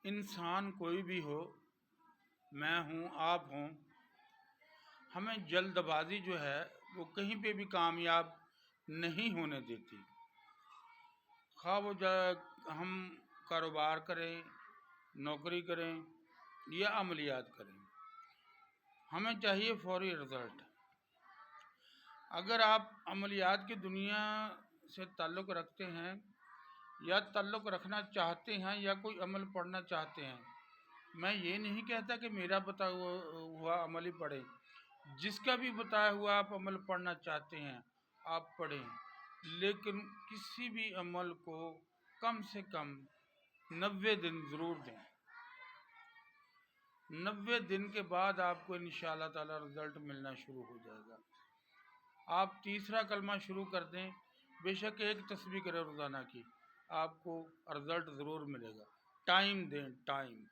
انسان کوئی بھی ہو، میں ہوں آپ ہوں، ہمیں جلد بازی جو ہے وہ کہیں پہ بھی کامیاب نہیں ہونے دیتی۔ خواہ وہ ہم کاروبار کریں، نوکری کریں یا عملیات کریں، ہمیں چاہیے فوری رزلٹ۔ اگر آپ عملیات کی دنیا سے تعلق رکھتے ہیں یا تعلق رکھنا چاہتے ہیں یا کوئی عمل پڑھنا چاہتے ہیں، میں یہ نہیں کہتا کہ میرا بتایا ہوا عمل ہی پڑھیں، جس کا بھی بتایا ہوا آپ عمل پڑھنا چاہتے ہیں آپ پڑھیں، لیکن کسی بھی عمل کو کم سے کم 90 دن ضرور دیں۔ 90 دن کے بعد آپ کو انشاءاللہ تعالی رزلٹ ملنا شروع ہو جائے گا۔ آپ تیسرا کلمہ شروع کر دیں، بے شک ایک تسبیح کریں روزانہ کی، آپ کو رزلٹ ضرور ملے گا۔ ٹائم دیں، ٹائم۔